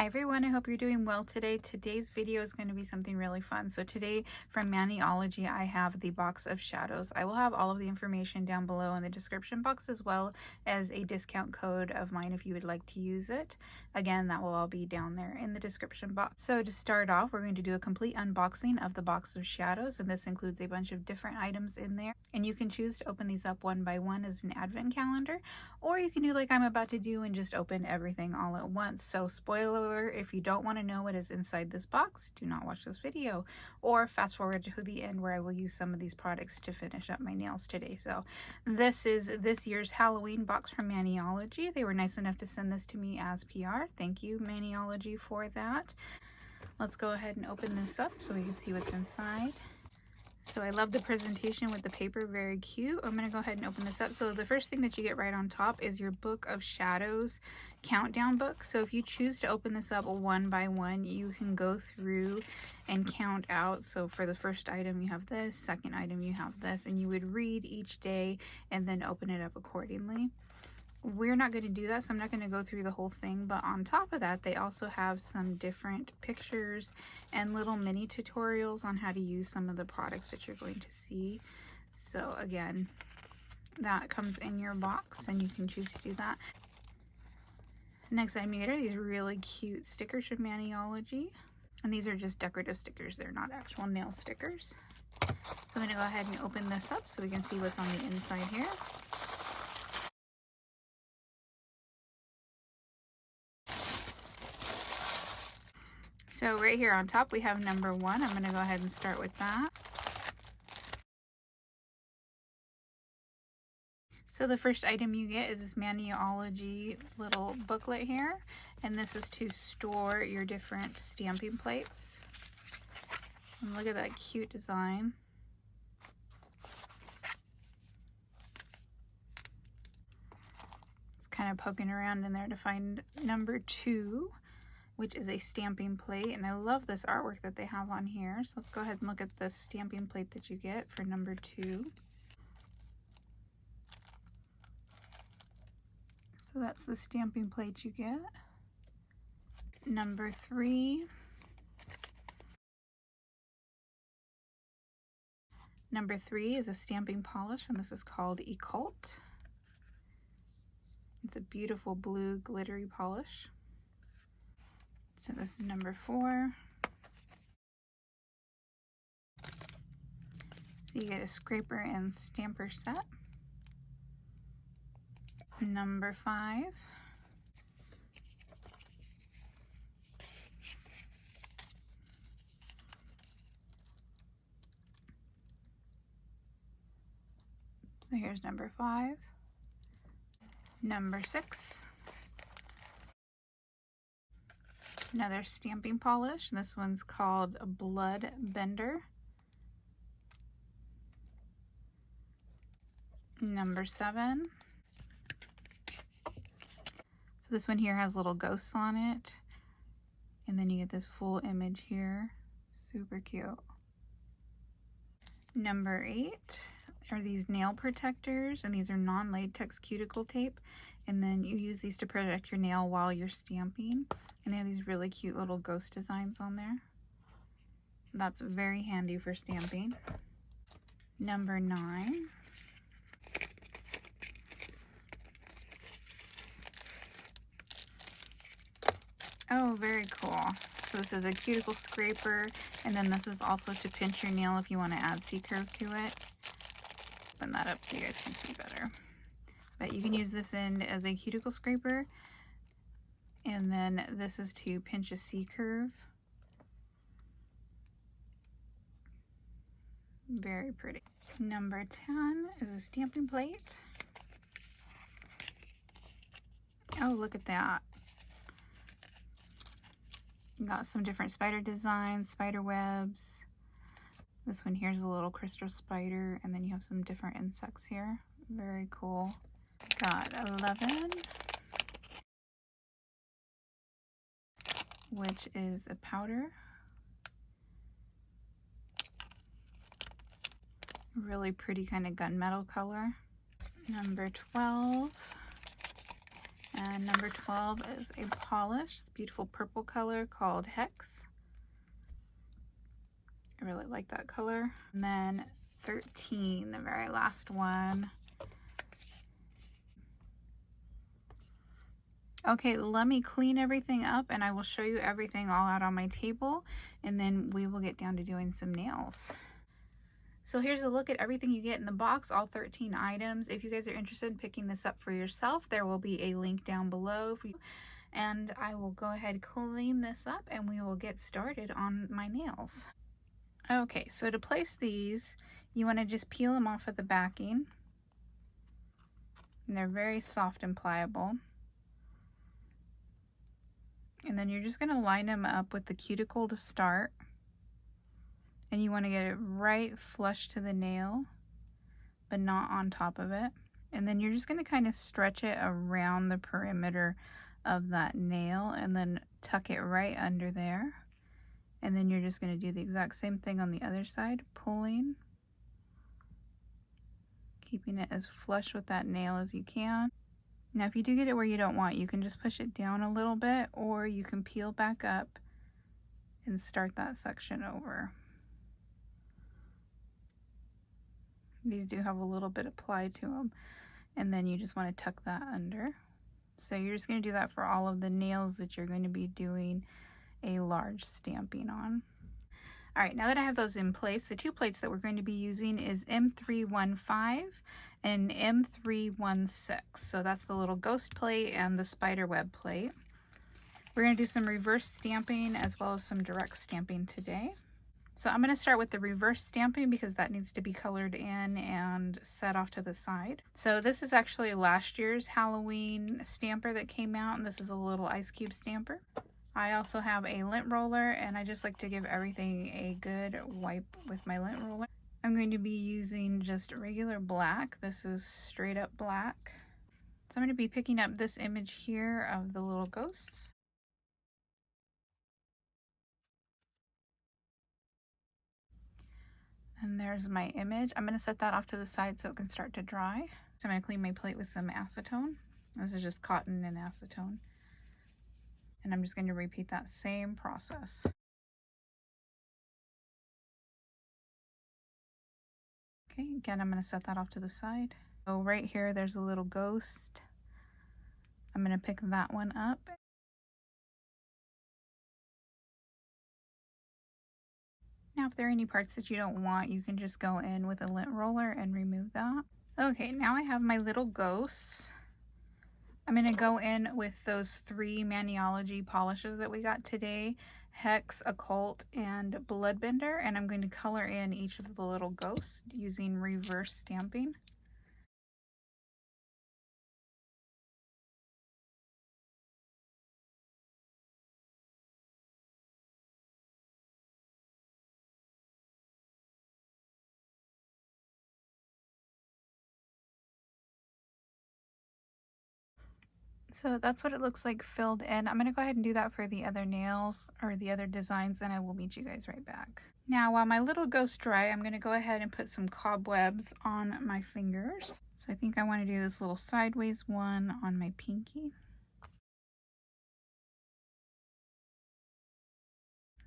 Hi everyone, I hope you're doing well today. Today's video is going to be something really fun. So today from Maniology, I have the box of shadows. I will have all of the information down below in the description box, as well as a discount code of mine if you would like to use it. Again, that will all be down there in the description box. So to start off, we're going to do a complete unboxing of the box of shadows, and this includes a bunch of different items in there. And you can choose to open these up one by one as an advent calendar, or you can do like I'm about to do and just open everything all at once. So spoiler alert, if you don't want to know what is inside this box, do not watch this video, or fast forward to the end where I will use some of these products to finish up my nails today. So this is this year's Halloween box from Maniology. They were nice enough to send this to me as PR. Thank you, Maniology, for that. Let's go ahead and open this up so we can see what's inside. So I love the presentation with the paper, very cute. I'm going to go ahead and open this up. So the first thing that you get right on top is your book of shadows countdown book. So if you choose to open this up one by one, you can go through and count out. So for the first item you have this, second item you have this, and you would read each day and then open it up accordingly. We're not going to do that, so I'm not going to go through the whole thing, but on top of that, they also have some different pictures and little mini tutorials on how to use some of the products that you're going to see. So again, that comes in your box and you can choose to do that. Next item you get are these really cute stickers from Maniology, and these are just decorative stickers. They're not actual nail stickers. So I'm going to go ahead and open this up so we can see what's on the inside here. So right here on top we have number 1. I'm going to go ahead and start with that. So the first item you get is this Maniology little booklet here, and this is to store your different stamping plates. And look at that cute design. It's kind of poking around in there to find number 2, which is a stamping plate, and I love this artwork that they have on here. So let's go ahead and look at the stamping plate that you get for number 2. So that's the stamping plate you get. Number 3. Number 3 is a stamping polish, and this is called Occult. It's a beautiful blue glittery polish. So this is number 4. So you get a scraper and stamper set. Number 5. So here's number 5. Number 6. Another stamping polish. This one's called Blood Bender. Number 7. So this one here has little ghosts on it, and then you get this full image here. Super cute. Number 8 are these nail protectors, and these are non-latex cuticle tape, and then you use these to protect your nail while you're stamping, and they have these really cute little ghost designs on there. That's very handy for stamping. Number 9. Oh, very cool. So this is a cuticle scraper, and then this is also to pinch your nail if you want to add C-curve to it. Open that up so you guys can see better. But you can use this in as a cuticle scraper, and then this is to pinch a C-curve. Very pretty. Number 10 is a stamping plate. Oh, look at that. You got some different spider designs, spider webs. This one here is a little crystal spider, and then you have some different insects here. Very cool. Got 11, which is a powder. Really pretty kind of gunmetal color. Number 12 And number 12 is a polish, beautiful purple color called Hex. I really like that color. And then 13, the very last one. Okay, let me clean everything up and I will show you everything all out on my table, and then we will get down to doing some nails. So here's a look at everything you get in the box, all 13 items. If you guys are interested in picking this up for yourself, there will be a link down below. And I will go ahead and clean this up and we will get started on my nails. Okay, so to place these, you want to just peel them off of the backing. And they're very soft and pliable. And then you're just going to line them up with the cuticle to start. And you want to get it right flush to the nail, but not on top of it. And then you're just going to kind of stretch it around the perimeter of that nail and then tuck it right under there. And then you're just going to do the exact same thing on the other side, pulling, keeping it as flush with that nail as you can. Now if you do get it where you don't want, you can just push it down a little bit, or you can peel back up and start that section over. These do have a little bit applied to them, and then you just want to tuck that under. So you're just going to do that for all of the nails that you're going to be doing a large stamping on. All right, now that I have those in place, the two plates that we're going to be using is M315 and M316. So that's the little ghost plate and the spider web plate. We're going to do some reverse stamping as well as some direct stamping today. So I'm going to start with the reverse stamping because that needs to be colored in and set off to the side. So this is actually last year's Halloween stamper that came out, and this is a little ice cube stamper. I also have a lint roller, and I just like to give everything a good wipe with my lint roller. I'm going to be using just regular black. This is straight up black. So I'm going to be picking up this image here of the little ghosts. And there's my image. I'm going to set that off to the side so it can start to dry. So I'm going to clean my plate with some acetone. This is just cotton and acetone. And I'm just going to repeat that same process. Okay, again, I'm going to set that off to the side. So right here, there's a little ghost. I'm going to pick that one up. Now, if there are any parts that you don't want, you can just go in with a lint roller and remove that. Okay, now I have my little ghosts. I'm going to go in with those 3 Maniology polishes that we got today, Hex, Occult, and Bloodbender, and I'm going to color in each of the little ghosts using reverse stamping. So that's what it looks like filled in. I'm going to go ahead and do that for the other nails or the other designs, and I will meet you guys right back. Now while my little ghosts dry, I'm going to go ahead and put some cobwebs on my fingers. So I think I want to do this little sideways one on my pinky.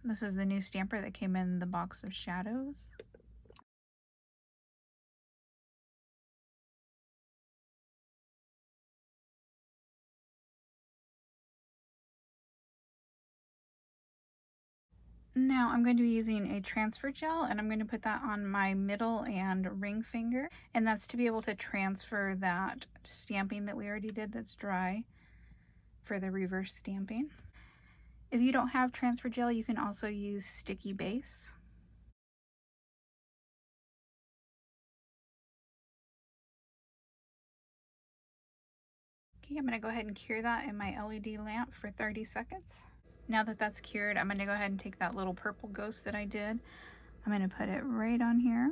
This is the new stamper that came in the box of shadows. Now I'm going to be using a transfer gel, and I'm going to put that on my middle and ring finger, and that's to be able to transfer that stamping that we already did that's dry for the reverse stamping. If you don't have transfer gel, you can also use sticky base. Okay, I'm going to go ahead and cure that in my LED lamp for 30 seconds. Now that that's cured, I'm going to go ahead and take that little purple ghost that I did. I'm going to put it right on here.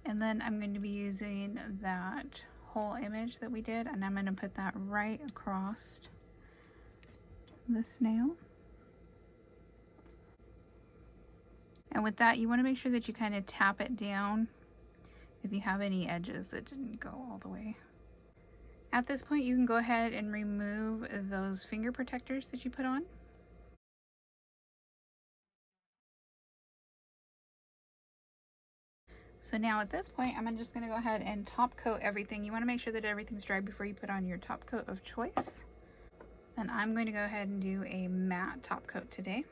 And then I'm going to be using that whole image that we did, and I'm going to put that right across this nail. And with that, you want to make sure that you kind of tap it down if you have any edges that didn't go all the way. At this point, you can go ahead and remove those finger protectors that you put on. So now at this point, I'm just going to go ahead and top coat everything. You want to make sure that everything's dry before you put on your top coat of choice. And I'm going to go ahead and do a matte top coat today.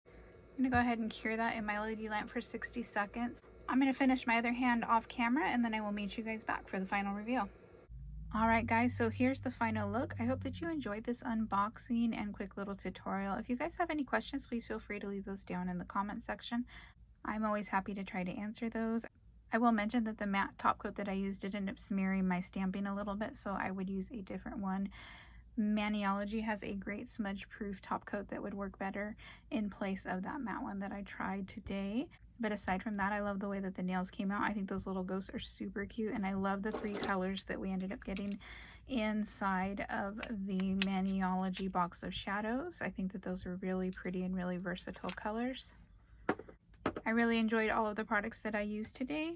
I'm going to go ahead and cure that in my LED lamp for 60 seconds. I'm going to finish my other hand off camera, and then I will meet you guys back for the final reveal. Alright guys, so here's the final look. I hope that you enjoyed this unboxing and quick little tutorial. If you guys have any questions, please feel free to leave those down in the comment section. I'm always happy to try to answer those. I will mention that the matte top coat that I used did end up smearing my stamping a little bit, so I would use a different one. Maniology has a great smudge proof top coat that would work better in place of that matte one that I tried today. But aside from that, I love the way that the nails came out. I think those little ghosts are super cute, and I love the 3 colors that we ended up getting inside of the Maniology box of shadows. I think that those are really pretty and really versatile colors. I really enjoyed all of the products that I used today.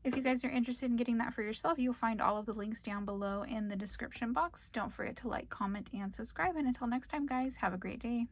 If you guys are interested in getting that for yourself, you'll find all of the links down below in the description box. Don't forget to like, comment, and subscribe. And until next time, guys, have a great day.